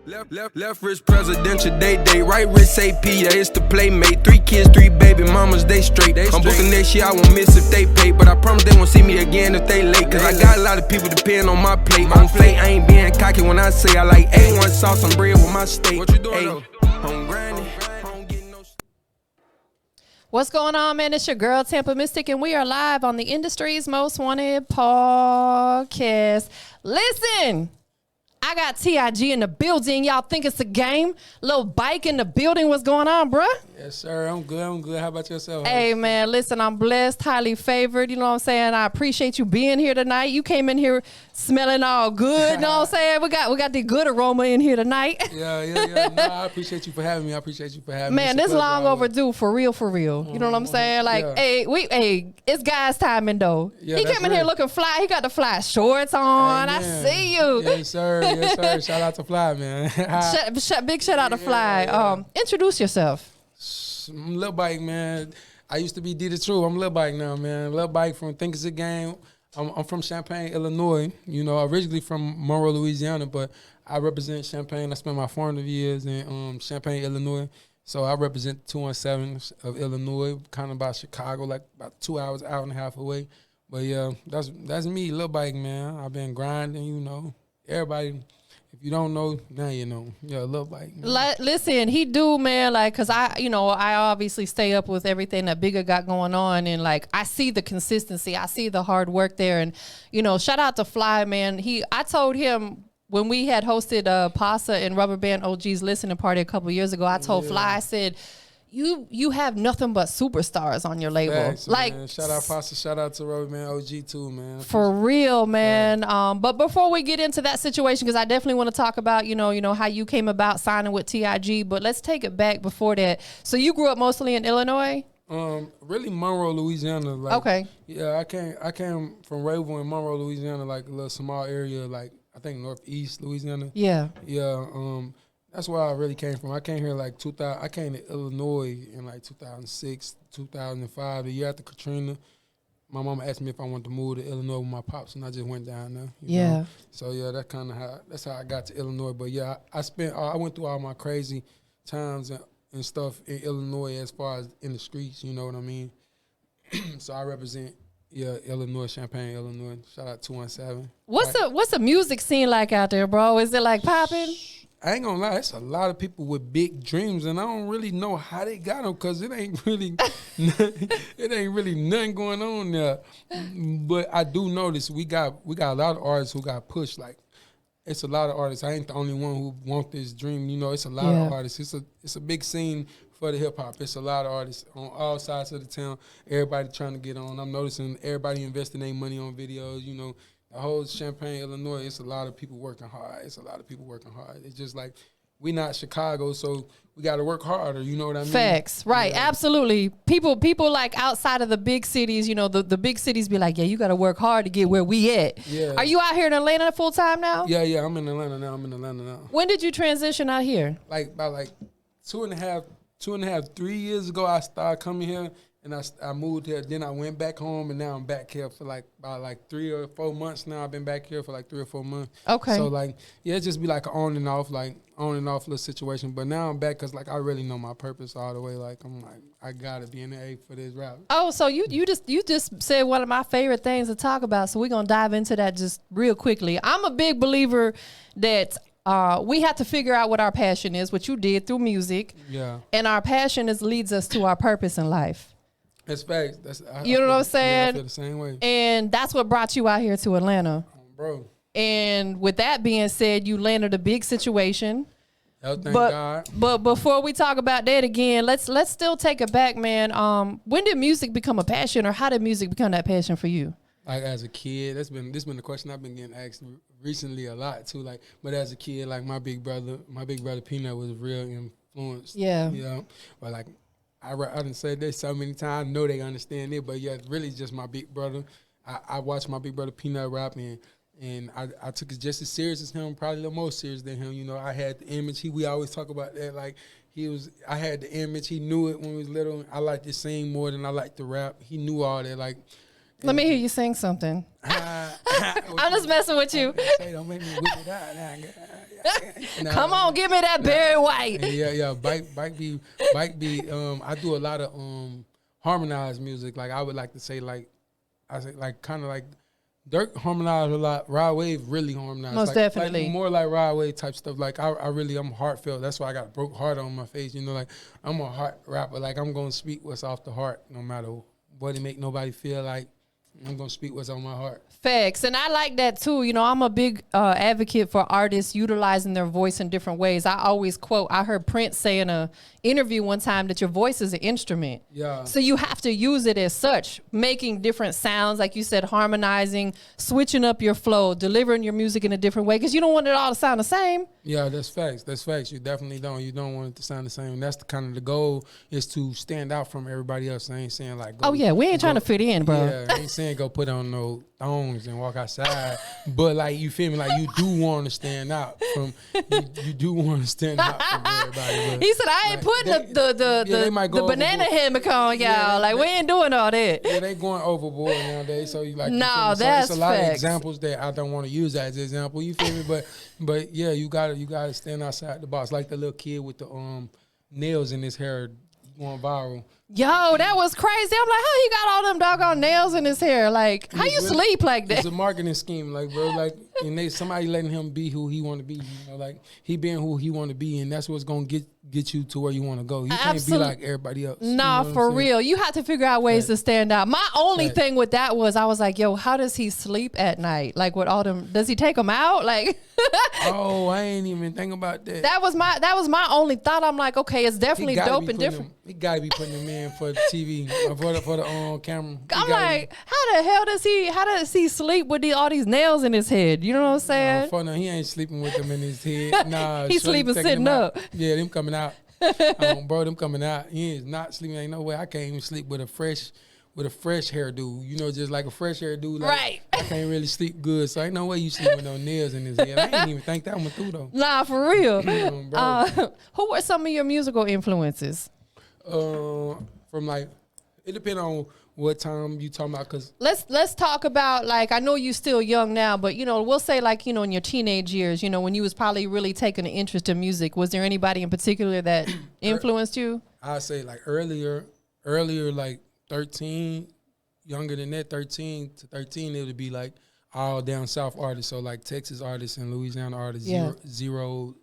Left wrist presidential, day, right wrist AP, yeah, it's the playmate. 3 kids, 3 baby mamas, they straight. I'm booking next year, I won't miss if they pay, but I promise they won't see me again if they late. Cause I got a lot of people depending on my plate. On fate, I ain't being cocky when I say I like A1 sauce on bread with my steak. What you doing though? I'm grinding. What's going on, man? It's your girl, TampaMystic, and we are live on the industry's most wanted podcast. Listen, I got TIG in the building. Y'all think it's a game? Lil Bike in the building. What's going on, bruh? Yes, sir. I'm good. How about yourself? Hey, man, listen, I'm blessed, highly favored. You know what I'm saying? I appreciate you being here tonight. You came in here smelling all good. You know what I'm saying? We got the good aroma in here tonight. Yeah. No, I appreciate you for having me. Man, this long overdue, for real. You know what I'm saying? Like, hey, it's guys' timing, though. Yeah, he came in here looking fly. He got the fly shorts on. Hey, I see you. Yes, sir. Shout out to Fly, man. Big shout out to Fly. Yeah. Introduce yourself. I'm Lil Bike, man. I used to be D the True. I'm Lil Bike now, man. Lil Bike from Think It's a Game. I'm from Champaign, Illinois. You know, originally from Monroe, Louisiana, but I represent Champaign. I spent my formative years in Champaign, Illinois. So I represent 217 of Illinois, kind of by Chicago, like about 2 hours, hour and a half away. But yeah, that's me, Lil Bike, man. I've been grinding, you know. Everybody, if you don't know, now you know. Yeah, Lil Bike. Listen, he do, man, like, cause I obviously stay up with everything that Bigger got going on, and like I see the consistency, I see the hard work there, and you know, shout out to Fly, man. I told him when we had hosted Pasa and Rubber Band OG's listening party a couple years ago, I told Fly, I said, You have nothing but superstars on your label. Thanks, like, man. Shout out Pasta, shout out to Rubber Band OG too, man. For real, man. But before we get into that situation, because I definitely want to talk about, you know how you came about signing with TIG. But let's take it back before that. So you grew up mostly in Illinois? Really Monroe, Louisiana. Like, okay. Yeah, I came from Raven in Monroe, Louisiana, like a little small area, like I think northeast Louisiana. Yeah. Yeah. That's where I really came from. I came here like 2000. I came to Illinois in like 2006, 2005, the year after Katrina. My mama asked me if I wanted to move to Illinois with my pops, and I just went down there. You know? So yeah, that's how I got to Illinois. But yeah, I went through all my crazy times and stuff in Illinois as far as in the streets. You know what I mean? So I represent Illinois, Champaign, Illinois. Shout out 217. What's the music scene like out there, bro? Is it like popping? I ain't gonna lie, it's a lot of people with big dreams, and I don't really know how they got them because it ain't really nothing going on there. But I do notice we got a lot of artists who got pushed. Like, it's a lot of artists. I ain't the only one who want this dream. You know, it's a lot of artists. It's a big scene for the hip hop. It's a lot of artists on all sides of the town. Everybody trying to get on. I'm noticing everybody investing their money on videos. You know. The whole Champaign, Illinois, it's a lot of people working hard. It's just like, we not Chicago, so we got to work harder. You know what I mean? Facts, right? Yeah. Absolutely. People like outside of the big cities, you know, the big cities be like, yeah, you got to work hard to get where we at. Yeah. Are you out here in Atlanta full time now? Yeah. I'm in Atlanta now. When did you transition out here? Like about 3 years ago, I started coming here. And I moved here, then I went back home, and now I'm back here for about 3 or 4 months now. I've been back here for like 3 or 4 months. Okay. So it just be like an on and off little situation. But now I'm back because I really know my purpose all the way. Like, I'm like, I gotta be in the A for this rap. Oh, so you just said one of my favorite things to talk about. So we're gonna dive into that just real quickly. I'm a big believer that we have to figure out what our passion is, what you did through music. Yeah. And our passion leads us to our purpose in life. That's facts. You know what I'm saying? Yeah, I feel the same way. And that's what brought you out here to Atlanta. Bro. And with that being said, you landed a big situation. Oh, thank God. But before we talk about that again, let's still take it back, man. When did music become a passion, or how did music become that passion for you? Like, as a kid, this been the question I've been getting asked recently a lot too. Like, but as a kid, like my big brother Peanut was a real influence. Yeah. You know, but like, I done said this so many times. I know they understand it, but yeah, really just my big brother. I watched my big brother Peanut rap, and I took it just as serious as him, probably the most serious than him. You know, I had the image. We always talk about that. Like, I had the image. He knew it when we was little. I liked to sing more than I liked to rap. He knew all that. Like, let me hear you sing something. I'm just messing with you. Don't make me whip it out. Come on, give me that Barry White. Yeah. Bike be. I do a lot of harmonized music. Like I would like to say, like I say, like kind of like Dirk harmonized a lot. Rod Wave really harmonized. Most definitely. Like more like Rod Wave type stuff. Like I'm heartfelt. That's why I got a broke heart on my face. You know, like I'm a heart rapper. Like I'm gonna speak what's off the heart, no matter what it make nobody feel like. I'm going to speak what's on my heart. Facts. And I like that too. You know, I'm a big advocate for artists utilizing their voice in different ways. I always quote, I heard Prince say in a interview one time that your voice is an instrument. Yeah. So you have to use it as such, making different sounds, like you said, harmonizing, switching up your flow, delivering your music in a different way, because you don't want it all to sound the same. Yeah, that's facts. That's facts. You definitely don't. You don't want it to sound the same. And that's the kind of the goal, is to stand out from everybody else. I ain't saying like, go, oh yeah, we ain't trying to fit in, bro. Yeah, I ain't saying go put on no thongs and walk outside. But like, you feel me? Like you do want to stand out from. You do want to stand out from everybody. But he said, I ain't putting the banana hammock on, y'all. Like we ain't doing all that. Yeah, they going overboard nowadays. So you like, no, so that's it's a lot facts. of examples that I don't want to use as an example. You feel me? But yeah, you gotta stand outside the box. Like the little kid with the nails in his hair going viral. Yo, that was crazy. I'm like, how he got all them doggone nails in his hair? Like, how you sleep like that? It's a marketing scheme, like, bro. Like, and somebody letting him be who he want to be. You know, like he being who he want to be, and that's what's gonna get you to where you want to go. You can't be like everybody else. Nah, you know for real. You have to figure out ways to stand out. My only thing with that was, I was like, yo, how does he sleep at night? Like with all them, does he take them out? Like, oh, I ain't even think about that. That was my only thought. I'm like, okay, it's definitely dope and different. He gotta be putting them in for the TV, for the camera. I'm like, how the hell does he sleep with all these nails in his head? You know what I'm saying? No, he ain't sleeping with them in his head. Nah, he's sleeping sitting up. Yeah, them coming out. Bro, them coming out. He is not sleeping. Ain't no way. I can't even sleep with a fresh hairdo. You know, just like a fresh hairdo. Like, right. I can't really sleep good. So ain't no way you sleep with no nails in his head. I ain't even think that one through though. Nah, for real. Who were some of your musical influences? From like, it depends on what time you talking about, cause let's talk about, like, I know you're still young now, but you know, we'll say like, you know, in your teenage years, you know, when you was probably really taking an interest in music, was there anybody in particular that influenced you? I say like earlier like 13, younger than that, 13 to 13, it would be like all down south artists, so like Texas artists and Louisiana artists, yeah. Zero,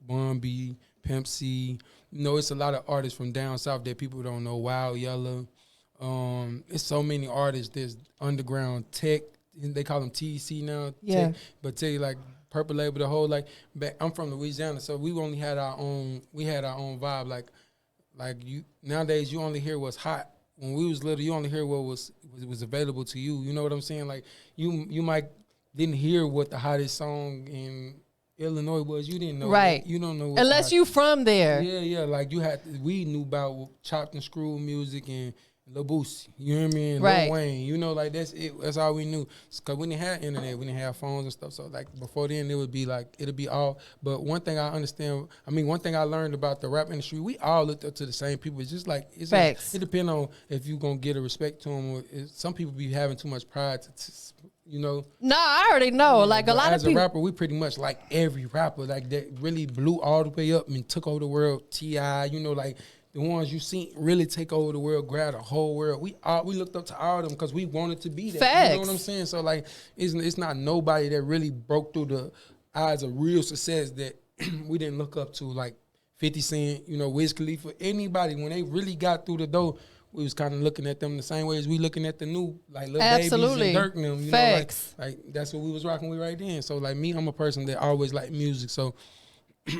Bun B, Pimp C. You know, it's a lot of artists from down south that people don't know. Wild Yellow. It's so many artists. There's underground tech. They call them TEC now. Yeah. Tech, but tell you like Purple Label, the whole like. I'm from Louisiana, so we only had our own. We had our own vibe. Like you nowadays, you only hear what's hot. When we was little, you only hear what was available to you. You know what I'm saying? Like you might didn't hear what the hottest song in Illinois was. You didn't know. Right. You don't know. Unless you from there. Yeah. Like we knew about chopped and screw music and Lil Boosie, you know what I mean? Right. Lil Wayne, you know, like that's it. That's all we knew. Cause we didn't have internet, we didn't have phones and stuff. So like before then, it would be like it'd be all. But one thing I learned about the rap industry, we all looked up to the same people. It's just like Facts. It depends on if you gonna get a respect to them. Or some people be having too much pride to you know. No, I already know. Yeah, like a lot of people. As a rapper, we pretty much like every rapper like that really blew all the way up and took over the world. T.I., you know, like. The ones you seen really take over the world, grab the whole world. We looked up to all of them because we wanted to be that. Facts. You know what I'm saying? So like, it's not nobody that really broke through the eyes of real success that we didn't look up to, like 50 Cent, you know, Wiz Khalifa, anybody. When they really got through the door, we was kind of looking at them the same way as we looking at the new, like Lil Babies and Durk and them. You Facts. know, like that's what we was rocking with right then. So like me, I'm a person that always liked music. So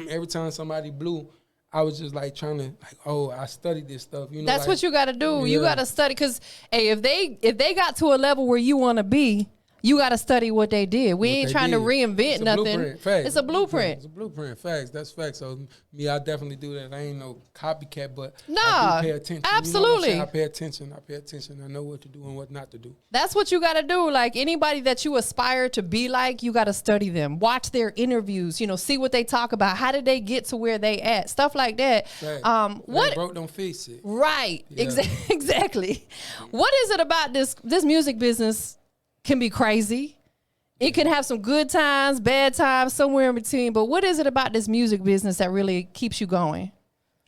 every time somebody blew, I was just like trying to like, oh, I studied this stuff. You know, that's like, what you got to do. Yeah. You got to study, because hey, if they got to a level where you want to be, you got to study what they did. We ain't trying to reinvent nothing. It's a blueprint. It's a blueprint. Facts. That's facts. So me, I definitely do that. I ain't no copycat, but nah, I do pay attention. Absolutely. You know I pay attention. I know what to do and what not to do. That's what you got to do. Like anybody that you aspire to be like, you got to study them. Watch their interviews. You know, see what they talk about. How did they get to where they at? Stuff like that. What broke, don't fix it. Right. Yeah. Exactly. What is it about this music business? Can be crazy. It can have some good times, bad times, somewhere in between. But what is it about this music business that really keeps you going?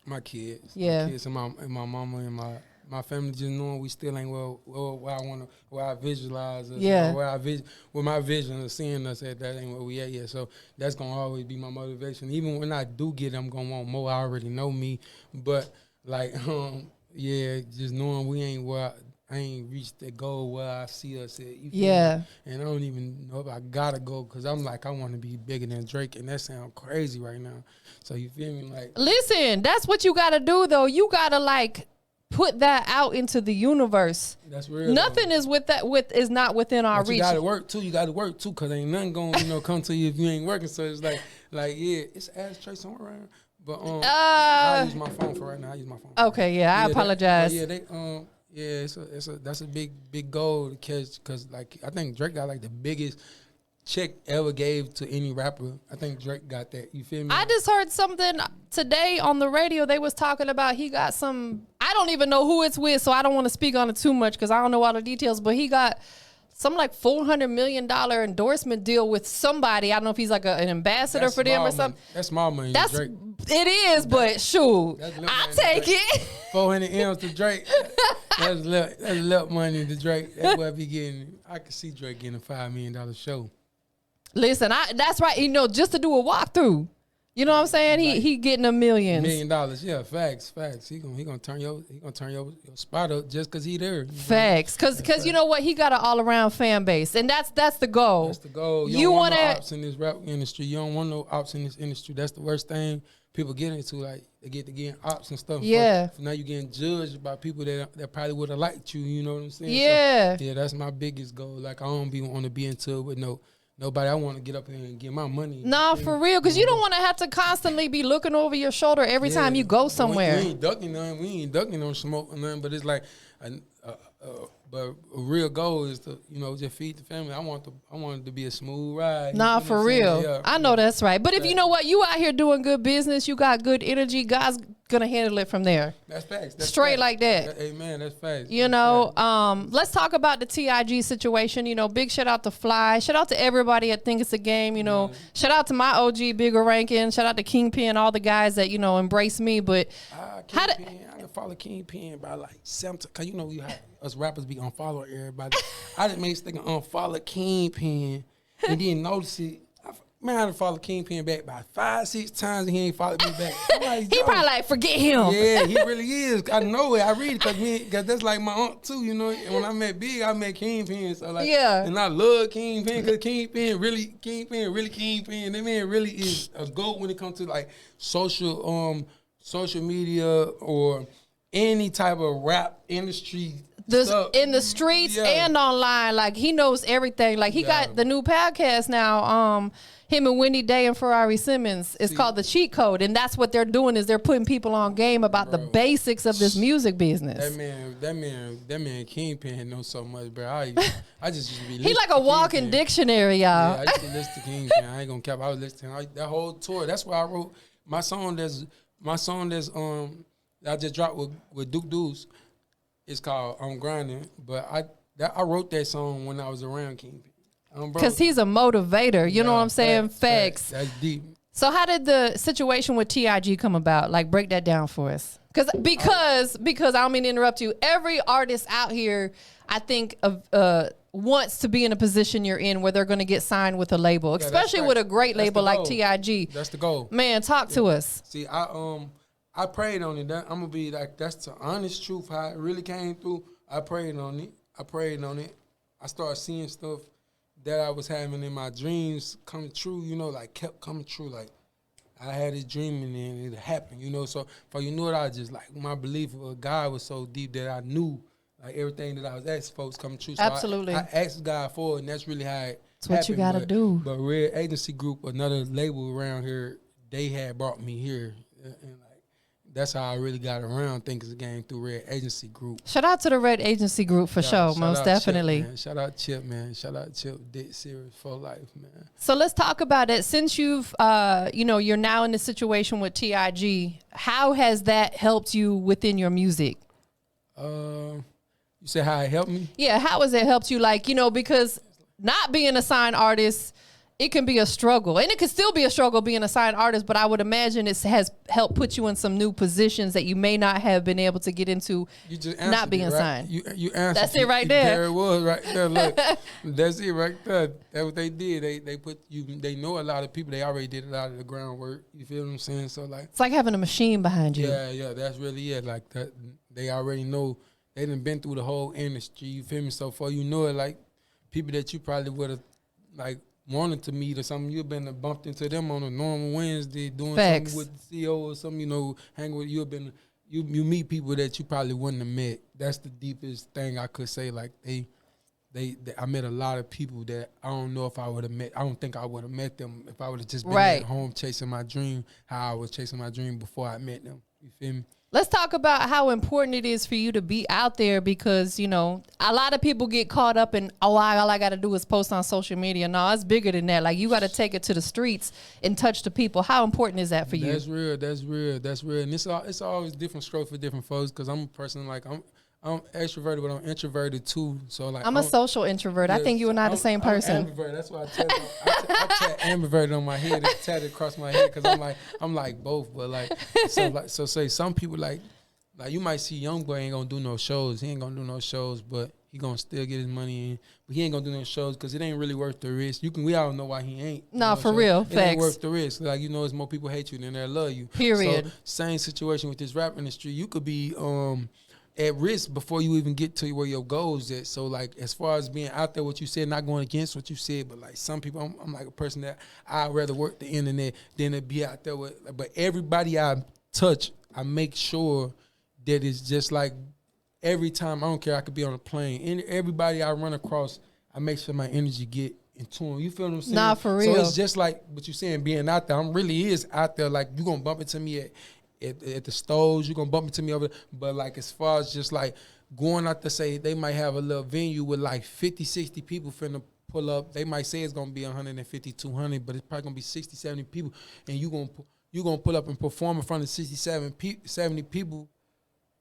My kids. Yeah. My kids and my mama and my family just knowing we still ain't where I visualize us. Yeah. You know, where my vision of seeing us at, that ain't where we at yet. So that's gonna always be my motivation. Even when I do get it, I'm gonna want more. I already know me. But like, yeah, just knowing we ain't where I ain't reached that goal where I see us at. You feel me? And I don't even know if I gotta go because I'm like, I want to be bigger than Drake, and that sounds crazy right now. So you feel me? Like, listen, that's what you gotta do though. You gotta like put that out into the universe. That's real. Nothing is is not within our reach. You gotta work too. You gotta work too, cause ain't nothing gonna come to you if you ain't working. So it's like yeah, it's an ashtray somewhere around. But I use my phone for right now. I use my phone. Okay, yeah, I apologize. That's a big goal to catch, cause like I think Drake got like the biggest check ever gave to any rapper. I think Drake got that. You feel me? I just heard something today on the radio. They was talking about he got some, I don't even know who it's with, so I don't want to speak on it too much because I don't know all the details, but he got some like $400 million endorsement deal with somebody. I don't know if he's like an ambassador for them or something. That's small money. Drake. It is, but shoot, I'll take it. 400 M's to Drake. That's little money to Drake. That's what I be getting. I could see Drake getting a $5 million show. Listen, that's right. You know, just to do a walkthrough. You know what I'm saying? He getting $1 million. $1 million, yeah. Facts. He gonna turn your spot up just cause he there. Facts, cause you know what? He got an all around fan base, and that's the goal. That's the goal. You don't want no ops in this rap industry. You don't want no ops in this industry. That's the worst thing people get into. Like they get to getting ops and stuff. Yeah. But now you getting judged by people that probably would have liked you. You know what I'm saying? Yeah. So, yeah, that's my biggest goal. Like I don't want to be into it with nobody. I want to get up there and get my money. Nah, for real, because you don't want to have to constantly be looking over your shoulder every time you go somewhere. We ain't ducking nothing. We ain't ducking no smoke or nothing. But it's like, but a real goal is to just feed the family. I want it to be a smooth ride. Nah, for real. Yeah, I know that's right. But if you know what, you out here doing good business, you got good energy, God's gonna handle it from there. That's facts. That's straight facts. Like that. Amen. That's facts. Let's talk about the TIG situation. Big shout out to Fly. Shout out to everybody at Think It's a Game. Shout out to my OG Bigger Rankin. Shout out to Kingpin, all the guys that embrace me. But I done follow Kingpin by like 7 cause we had us rappers be unfollow everybody. I just made this unfollow Kingpin and didn't notice it. Man, I done followed Kingpin back by 5-6 times and he ain't followed me back. He probably like, forget him. Yeah, he really is. I know it. I read it because that's like my aunt too, And when I met Big, I met Kingpin. So like, yeah. And I love Kingpin because Kingpin really Kingpin. That man really is a GOAT when it comes to like social media or any type of rap industry. In the streets and online, like he knows everything. Like he got the new podcast now. Him and Wendy Day and Ferrari Simmons. It's called The Cheat Code, and that's what they're doing is they're putting people on game about the basics of this music business. That man Kingpin knows so much, bro. I just used to be listening. He like a walking dictionary, y'all. Yeah, I used to listen to Kingpin. I ain't gonna cap. I was listening that whole tour. That's why I wrote my song. I just dropped with Duke Deuce. It's called I'm Grinding, but I wrote that song when I was around Kingpin. Because he's a motivator, you know what I'm saying? Facts. That's deep. So how did the situation with TIG come about? Like break that down for us. Because I don't mean to interrupt you. Every artist out here, I think wants to be in a position you're in where they're going to get signed with a label, especially with a great label like TIG. That's the goal. Man, talk to us. See, I prayed on it. I'm gonna be like, that's the honest truth. How it really came through. I prayed on it. I started seeing stuff that I was having in my dreams come true. Like kept coming true. Like I had this dream and then it happened. So for it, I just like my belief of God was so deep that I knew like everything that I was asking folks come true. So absolutely. I asked God for it, and that's really how it That's what you gotta do. But Red Agency Group, another label around here, they had brought me here, and like that's how I really got around Think It's a Game through Red Agency Group. Shout out to the Red Agency Group for sure, most definitely. Shout out Chip, man. Shout out Chip, Dick Serious for life, man. So let's talk about it. Since you've, you're now in the situation with TIG, how has that helped you within your music? You say how it helped me? Yeah, how has it helped you? Like, because not being a signed artist, it can be a struggle, and it can still be a struggle being a signed artist, but I would imagine it has helped put you in some new positions that you may not have been able to get into not being signed. You answered. That's it right there. There it was right there. Look, that's it right there. That's what they did. They put you. They know a lot of people. They already did a lot of the groundwork. You feel what I'm saying? So like, it's like having a machine behind you. Yeah. That's really it. Like that. They already know. They done been through the whole industry. You feel me? So far, you know it. Like people that you probably would have like wanted to meet or something, you've been bumped into them on a normal Wednesday doing something with the CEO or something, you know, hanging with you meet people that you probably wouldn't have met. That's the deepest thing I could say. Like I met a lot of people that I don't know if I would have met. I don't think I would have met them if I would have just been at home chasing my dream, how I was chasing my dream before I met them. You feel me? Let's talk about how important it is for you to be out there because, you know, a lot of people get caught up in, all I got to do is post on social media. No, it's bigger than that. Like, you got to take it to the streets and touch the people. How important is that for you? That's real. And it's always different stroke for different folks because I'm a person like, I'm extroverted, but I'm introverted too. So like, I'm a social introvert. I think you and I are the same person. I'm ambivert. That's why I tat ambivert on my head. It's tatted across my head because I'm like both. But like, so say some people like you might see young boy ain't gonna do no shows. He ain't gonna do no shows, but he gonna still get his money in. But he ain't gonna do no shows because it ain't really worth the risk. We all know why he ain't. No, for real. It Facts. ain't worth the risk. Like, you know, it's more people hate you than they love you. Period. So same situation with this rap industry. You could be at risk before you even get to where your goals at. So like, as far as being out there, what you said, not going against what you said, but like some people, I'm like a person that I'd rather work the internet than to be out there with. But everybody I touch, I make sure that it's just like every time. I don't care. I could be on a plane. And everybody I run across, I make sure my energy get in tune. You feel what I'm saying? Nah, for real. So it's just like what you're saying, being out there. I'm really is out there. Like, you gonna bump into me at the stores, you gonna bump into me over there. But like, as far as just like going out to say they might have a little venue with like 50, 60 people finna pull up. They might say it's gonna be 150, 200, but it's probably gonna be 60, 70 people. And you gonna pull up and perform in front of 70 people.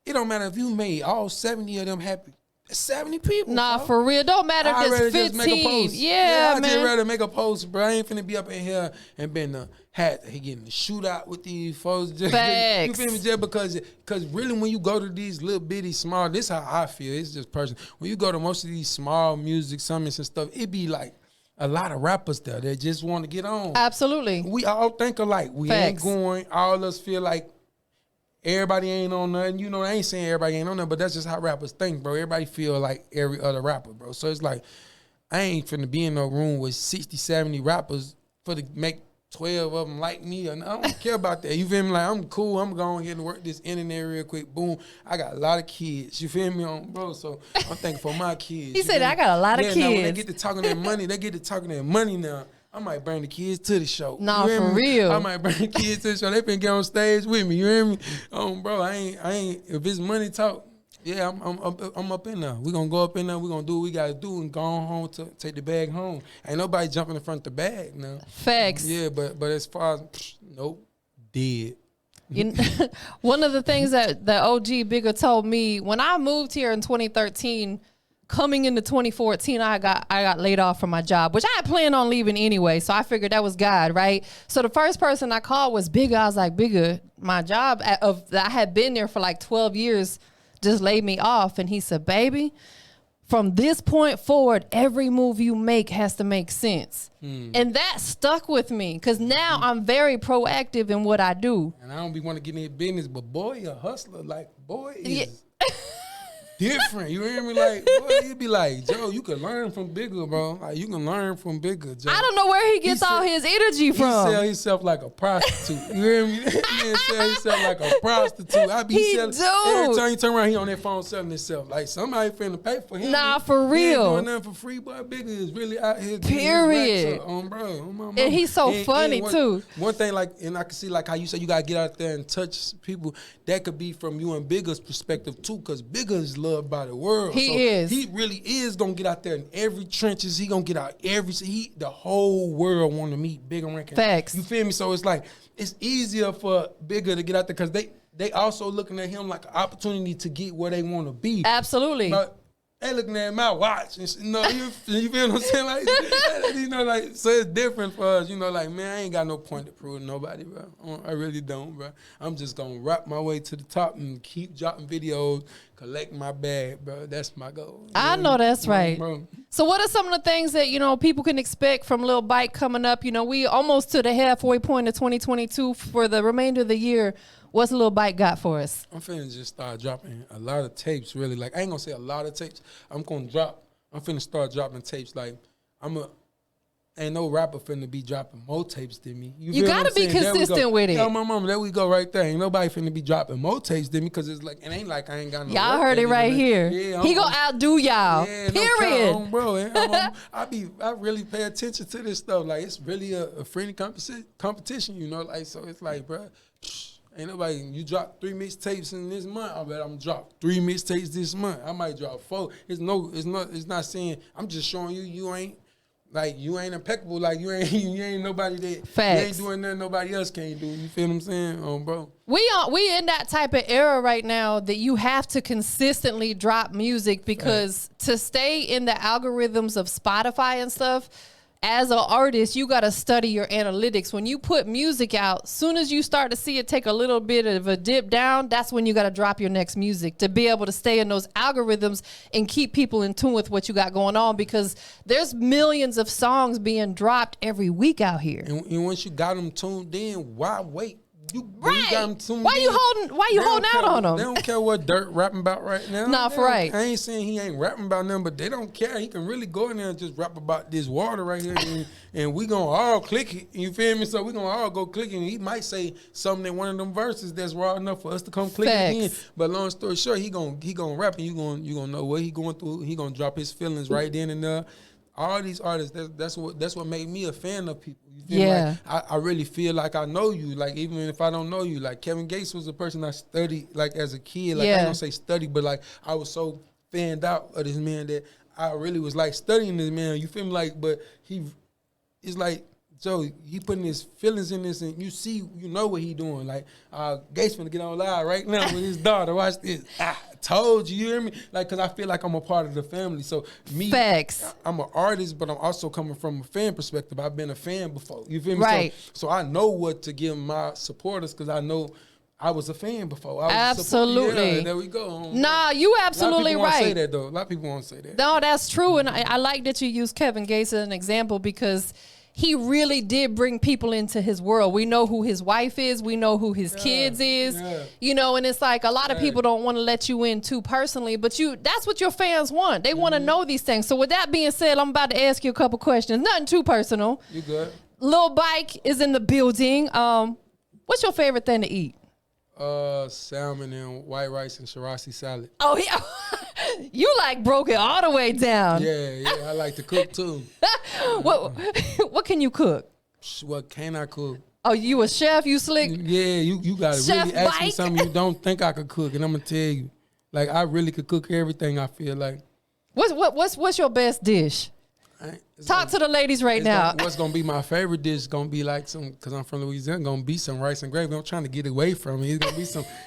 It don't matter if you made all 70 of them happy. 70 people. Nah, bro. For real. Don't matter if there's 15. Just make a post. Yeah, man. I'd just rather make a post, bro. I ain't finna be up in here and been he getting the shootout with these folks. Facts. You feel me? Just because really when you go to these little bitty small, this is how I feel. It's just personal. When you go to most of these small music summits and stuff, it be like a lot of rappers there that just want to get on. Absolutely. We all think alike. We Facts. ain't going. All of us feel like everybody ain't on nothing. You know, I ain't saying everybody ain't on nothing, but that's just how rappers think, bro. Everybody feel like every other rapper, bro. So it's like, I ain't finna be in no room with 60, 70 rappers for to make 12 of them like me. And I don't care about that. You feel me? Like, I'm cool. I'm going here to work this internet real quick. Boom. I got a lot of kids. You feel me, bro? So I'm thankful for my kids. He said, I got a lot of kids. Now when they get to talking that money, now. I might bring the kids to the show. Nah, for real. I might bring the kids to the show. They finna get on stage with me. You hear me? Bro, I ain't. If it's money talk, yeah, I'm up in there. We gonna go up in there. We gonna do what we gotta do and go on home to take the bag home. Ain't nobody jumping in front of the bag now. Facts. Yeah, but as far as nope, dead. One of the things that the OG Bigger told me when I moved here in 2013. Coming into 2014, I got laid off from my job, which I had planned on leaving anyway. So I figured that was God, right? So the first person I called was Bigger. I was like, Bigger, my job that I had been there for like 12 years just laid me off. And he said, baby, from this point forward, every move you make has to make sense. And that stuck with me because now I'm very proactive in what I do. And I don't be want to get in business, but boy, a hustler, like, boy is... different, you hear me? Like, boy, you be like, Joe, you can learn from Bigger, bro. Like, you can learn from Bigger, Joe. I don't know where he gets all his energy from. He sell himself like a prostitute. You hear me? He sell himself like a prostitute. He do. Every time he turn around, he on that phone selling himself. Like, somebody finna pay for him. Nah, for real. He ain't doing nothing for free, boy. Bigger is really out here. Period. Bro. And he's so funny, too. One thing, like, and I can see, like, how you say you gotta get out there and touch people. That could be from you and Bigger's perspective, too, because Bigger is loved by the world. He is. He really is gonna get out there in every trenches. He gonna get out the whole world want to meet Bigger Rankin. Facts. You feel me? So it's like it's easier for Bigger to get out there because they also looking at him like an opportunity to get where they want to be. Absolutely. But they looking at my watch, and you feel what I'm saying? Like, like, so it's different for us, like, man, I ain't got no point to prove to nobody, bro. I really don't, bro. I'm just gonna rap my way to the top and keep dropping videos, collect my bag, bro. That's my goal. I know that's right. Bro. So what are some of the things that, people can expect from Lil Bike coming up? We almost to the halfway point of 2022 for the remainder of the year. What's Lil Bike got for us? I'm finna just start dropping a lot of tapes, really. Like, I ain't gonna say a lot of tapes. I'm finna start dropping tapes. Like, ain't no rapper finna be dropping more tapes than me. You gotta be consistent with it. Yo, my mama, there we go right there. Ain't nobody finna be dropping more tapes than me, because it's like, it ain't like I ain't got no. Y'all heard it right here. Yeah, he gonna outdo y'all. Yeah, period. No, bro. I really pay attention to this stuff. Like, it's really a friendly competition, Like, so it's like, bro, ain't nobody, you drop 3 mixtapes in this month, I bet I'm gonna drop 3 mixtapes this month. I might drop 4. It's not saying, I'm just showing you ain't impeccable. Like, you ain't nobody that, Facts. You ain't doing nothing nobody else can't do. You feel what I'm saying? Bro. We in that type of era right now that you have to consistently drop music, because to stay in the algorithms of Spotify and stuff, as an artist, you got to study your analytics. When you put music out, soon as you start to see it take a little bit of a dip down, that's when you got to drop your next music to be able to stay in those algorithms and keep people in tune with what you got going on, because there's millions of songs being dropped every week out here. And once you got them tuned in, why wait? Right. Why you holding out on them? They don't care what Dirt rapping about right now. Nah, for right. I ain't saying he ain't rapping about nothing, but they don't care. He can really go in there and just rap about this water right here, and we gonna all click it. You feel me? So we gonna all go click it, and he might say something in one of them verses that's raw enough for us to come click it again. But long story short, he gonna rap, and you gonna know what he going through. He gonna drop his feelings right then and there. All these artists, that's what made me a fan of people. You feel yeah. Like, I really feel like I know you. Like, even if I don't know you, like Kevin Gates was a person I studied like as a kid. Like, I don't say study, but like I was so fanned out of this man that I really was like studying this man. You feel me? Like, but it's like, so he putting his feelings in this, and you know what he doing. Like, Gates finna get on live right now with his daughter. Watch this. I told you, you hear me? Like, because I feel like I'm a part of the family. So me, facts. I'm an artist, but I'm also coming from a fan perspective. I've been a fan before. You feel me? Right. So I know what to give my supporters, because I know I was a fan before. Absolutely. Yeah, there we go. Nah, you absolutely right. Say that though. A lot of people won't say that. No, that's true, and I like that you use Kevin Gates as an example, because he really did bring people into his world. We know who his wife is. We know who his kids is. Yeah. And it's like a lot of people don't want to let you in too personally, but that's what your fans want. They want to know these things. So with that being said, I'm about to ask you a couple questions. Nothing too personal. You good. Lil Bike is in the building. What's your favorite thing to eat? Salmon and white rice and shirashi salad. Oh, yeah. You like broke it all the way down. Yeah, I like to cook too. What can you cook? What can I cook? Oh, you a chef? You slick? Yeah, you gotta Chef really ask me Bike? something you don't think I could cook, and I'm gonna tell you. Like, I really could cook everything, I feel like. What's your best dish? Talk to the ladies right now. What's gonna be my favorite dish is gonna be like because I'm from Louisiana, gonna be some rice and gravy. I'm trying to get away from it.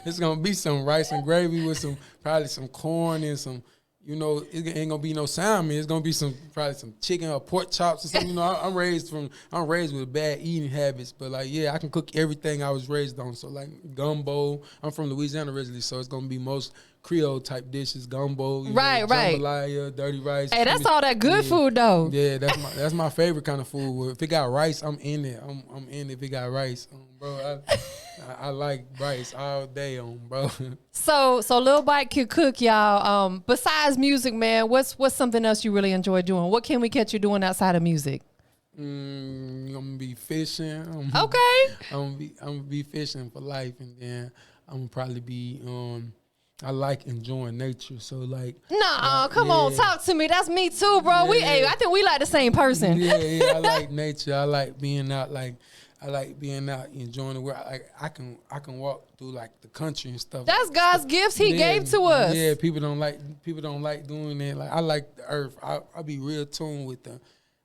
It's gonna be some rice and gravy with probably some corn and some, it ain't gonna be no salmon. It's gonna be probably some chicken or pork chops or something. I'm raised with bad eating habits, but like, yeah, I can cook everything I was raised on. So like gumbo. I'm from Louisiana originally, so it's gonna be most Creole type dishes, gumbo, right, jambalaya, dirty rice. Hey, that's all that good food though. Yeah, that's my favorite kind of food. If it got rice, I'm in it. I'm in it if it got rice, bro. I like rice all day, bro. So Lil Bike can cook, y'all. Besides music, man, what's something else you really enjoy doing? What can we catch you doing outside of music? I'm gonna be fishing. Okay. I'm gonna be fishing for life, and then I'm gonna probably be I like enjoying nature, so like. Nah, come on, talk to me. That's me too, bro. Yeah. I think we like the same person. Yeah, I like nature. I like being out. I like being out, enjoying the world. I can walk through like the country and stuff. That's God's gifts He gave to us. Yeah, people don't like doing that. Like, I like the earth. I be real tuned with them.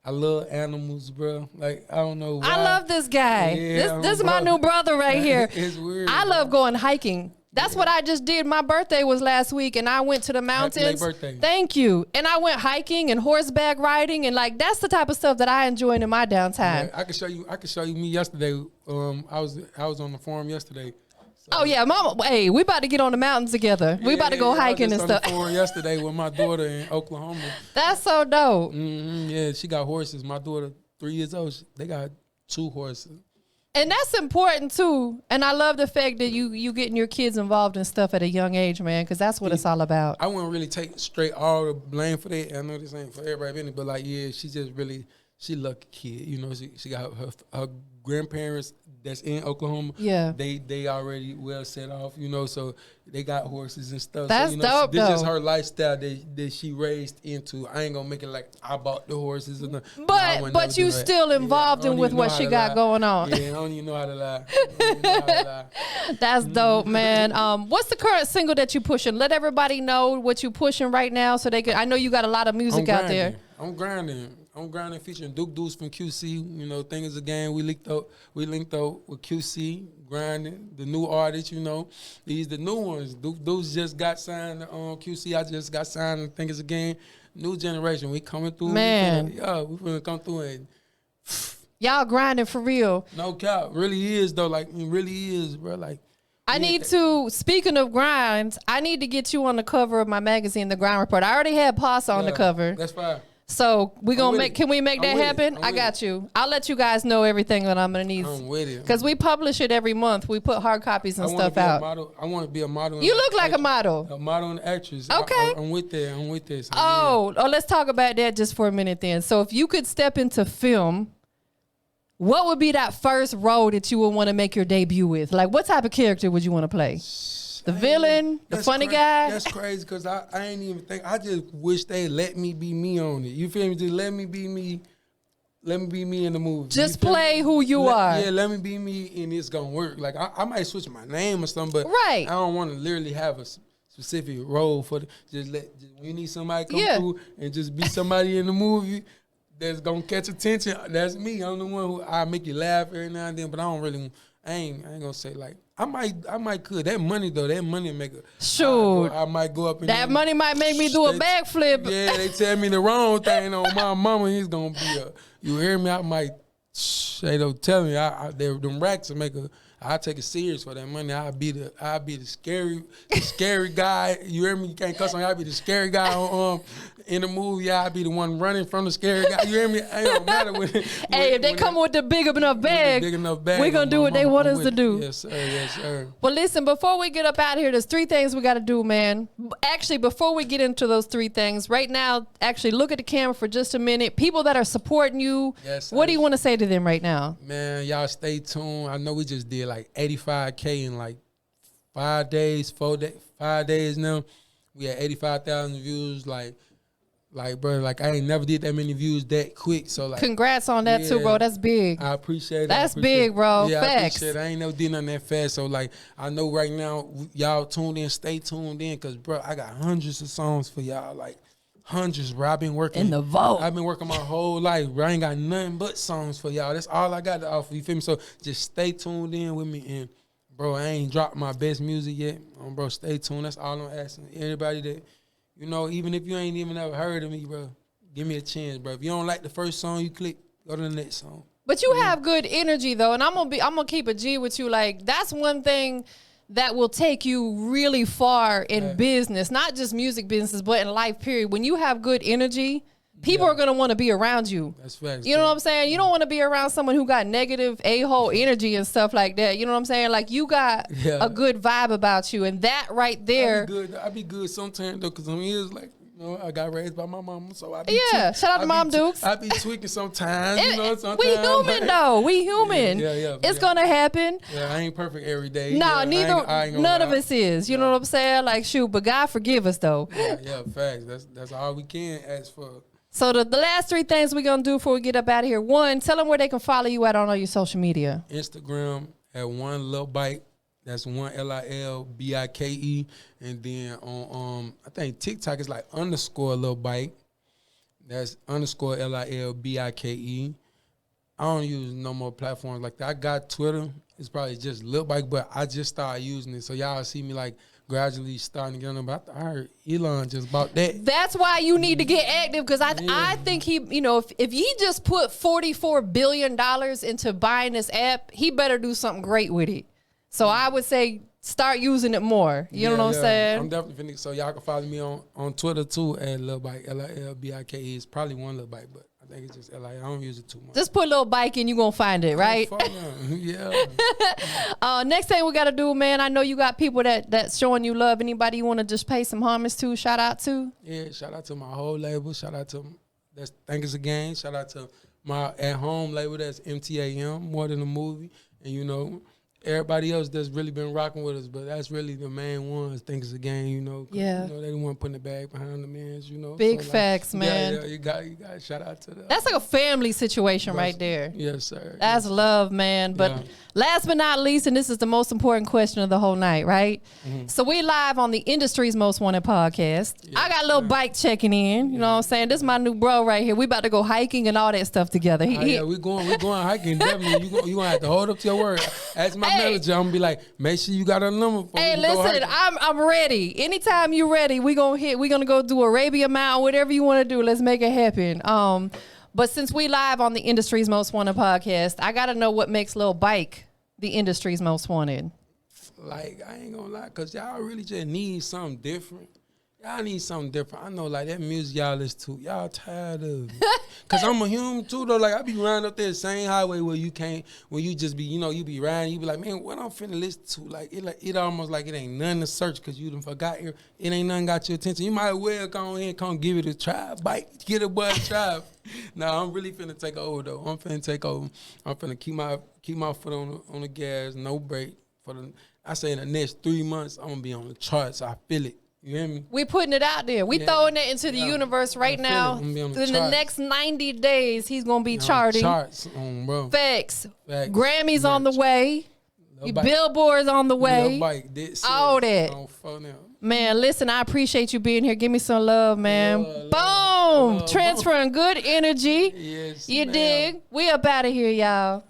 I love animals, bro. Like, I don't know why. I love this guy. Yeah, this is my new brother right here. It's weird. I love going hiking. That's what I just did. My birthday was last week, and I went to the mountains. Happy birthday. Thank you. And I went hiking and horseback riding, and like that's the type of stuff that I enjoy in my downtime. Yeah, I can show you me yesterday. I was on the farm yesterday. So. Oh yeah, Mama. Hey, we about to get on the mountains together. We about to go hiking and stuff. I was on the farm yesterday with my daughter in Oklahoma. That's so dope. Yeah, she got horses. My daughter, 3 years old, they got 2 horses. And that's important too. And I love the fact that you getting your kids involved in stuff at a young age, man, because that's what it's all about. I wouldn't really take straight all the blame for that. I know this ain't for everybody, but like, yeah, she lucky kid. You know, she got her grandparents that's in Oklahoma. Yeah, they already well set off. You know, so they got horses and stuff. That's so, you know, dope. This though. is her lifestyle that she raised into. I ain't gonna make it like I bought the horses. But you still involved in with what she got going on. Yeah, I don't even know how to lie. That's dope, man. What's the current single that you pushing? Let everybody know what you pushing right now, so they can. I know you got a lot of music out there. I'm grinding featuring Duke Deuce from QC. You know, Thing is a Game. We linked up with QC, grinding. The new artists, you know. These the new ones. Duke Deuce just got signed on QC. I just got signed on Thing is a Game. New generation. We coming through. Man. We finna come through and y'all grinding for real. no cap. Really is though. Like it really is, bro. Like I need to, speaking of grinds, I need to get you on the cover of my magazine, The Grind Report. I already had Pasa on the cover. That's fine. So can we make that happen? I got you. I'll let you guys know everything that I'm gonna need. I'm with it. Because we publish it every month. We put hard copies and stuff out. I want to be a model. You look like a model. A model and actress. Okay. I'm with that. So Oh, let's talk about that just for a minute then. So if you could step into film, what would be that first role that you would want to make your debut with? Like, what type of character would you want to play? The villain, the funny guy. That's crazy because I ain't even think. I just wish they let me be me on it. You feel me? Just let me be me. Let me be me in the movie. Just play who you are. Yeah, let me be me, and it's gonna work. Like I might switch my name or something, but right. I don't want to literally have a specific role for just when you need somebody to come through and just be somebody in the movie that's gonna catch attention. That's me. I'm the one who I make you laugh every now and then, but I don't really. I ain't gonna say like I might could. That money make a sure. I might go up in that money might make me do a backflip. Yeah, they tell me the wrong thing on my mama. He's gonna be you hear me? I might they don't tell me them racks will make a. I take it serious for that money. I'll be the scary guy. You hear me? You can't cuss on me. I'll be the scary guy in the movie. I'll be the one running from the scary guy. You hear me? It don't matter if they come with the big enough bag, we're gonna do what they want us to do. Yes, sir. Yes, sir. Well, listen, before we get up out of here, there's 3 things we gotta do, man. Actually, before we get into those 3 things, right now, actually look at the camera for just a minute. People that are supporting you, what do you want to say to them right now? Man, y'all stay tuned. I know we just did like 85K in like 5 days, 5 days now. We had 85,000 views. Like, bro, like I ain't never did that many views that quick. So like, congrats on that too, bro. That's big. I appreciate it. That's big, bro. Yeah, facts. I appreciate it. I ain't never did nothing that fast. So like, I know right now y'all tuned in, stay tuned in, cause bro, I got hundreds of songs for y'all. Like hundreds, bro. I've been working in the vault. I've been working my whole life, bro. I ain't got nothing but songs for y'all. That's all I got to offer. You feel me? So just stay tuned in with me, and bro, I ain't dropped my best music yet. Bro, stay tuned. That's all I'm asking. Anybody that, you know, even if you ain't even ever heard of me, bro, give me a chance, bro. If you don't like the first song you click, go to the next song. But you have good energy though, and I'm gonna keep a G with you. Like that's one thing that will take you really far in business, not just music business, but in life, period. When you have good energy, people are going to want to be around you. That's facts. You know what I'm saying? You don't want to be around someone who got negative a-hole energy and stuff like that. You know what I'm saying? Like you got a good vibe about you, and that right there. I be good sometimes though, because I'm years like, you know, I got raised by my mama, so I be shout out to Mom Dukes. I be tweaking sometimes, you know. Sometimes we human though. We human. It's gonna happen. Yeah, I ain't perfect every day. No, none of us is. You know what I'm saying? Like shoot, but God forgive us though. Yeah, facts. That's all we can ask for. So the last 3 things we're gonna do before we get up out of here. 1, tell them where they can follow you at on all your social media. Instagram at one Lil Bike. That's one LILBIKE, and then on I think TikTok is like _Lil Bike. That's _LILBIKE. I don't use no more platforms like that. I got Twitter. it's probably just Lil Bike, but I just started using it. So y'all see me like gradually starting to get on them. But I heard Elon just bought that. That's why you need to get active, because I think he, you know, if he just put $44 billion into buying this app, he better do something great with it. So I would say start using it more. You know what I'm saying? I'm definitely finna. So y'all can follow me on Twitter too at Lil Bike, LILBIKE. It's probably one Lil Bike, but I think it's just LI. I don't use it too much. Just put Lil Bike and you gonna find it, right? Yeah. Next thing we gotta do, man. I know you got people that's showing you love. Anybody you wanna just pay some homage to, shout out to? Yeah, shout out to my whole label. Shout out to Thank Us Again. Shout out to my at home label, that's MTAM, More Than a Movie, and you know, everybody else that's really been rocking with us, but that's really the main ones. Thank Us Again, you know. Yeah. You know, they the one putting the bag behind the mans, you know. Big so, facts, man. Yeah, you got shout out to that. That's like a family situation right there. Yes, sir. That's love, man. But last but not least, and this is the most important question of the whole night, right? So we live on the industry's most wanted podcast. Yes, I got a Lil Bike checking in. You know what I'm saying? This is my new bro right here. We about to go hiking and all that stuff together. Yeah, we going hiking definitely. You gonna have to hold up to your word. Ask my manager. I'm gonna be like, make sure you got a number for me. Hey, listen, I'm ready. Anytime you ready, we're gonna go do Arabia Mountain, whatever you want to do. Let's make it happen. But since we live on the industry's most wanted podcast, I gotta know what makes Lil Bike the industry's most wanted. Like, I ain't gonna lie, cause y'all really just need something different. Y'all need something different. I know, like, that music y'all listen to, y'all tired of it. Cause I'm a human too, though. Like, I be riding up there the same highway where you just be, you know, you be riding, you be like, man, what I'm finna listen to? Like, it almost like it ain't nothing to search, cause you done forgot it ain't nothing got your attention. You might well go ahead and come give it a try. Bite, get a boy a try. Nah, I'm really finna take over, though. I'm finna take over. I'm finna keep my foot on the gas, no break. I say in the next 3 months, I'm gonna be on the charts. I feel it. You hear me? We putting it out there. We throwing it into the universe right now. In the next 90 days, he's gonna be charting. Charts, bro. Facts. Grammys on the way. Billboards on the way. All that. Man, listen, I appreciate you being here. Give me some love, man. Boom! Transferring good energy. Yes, you dig? We up out of here, y'all.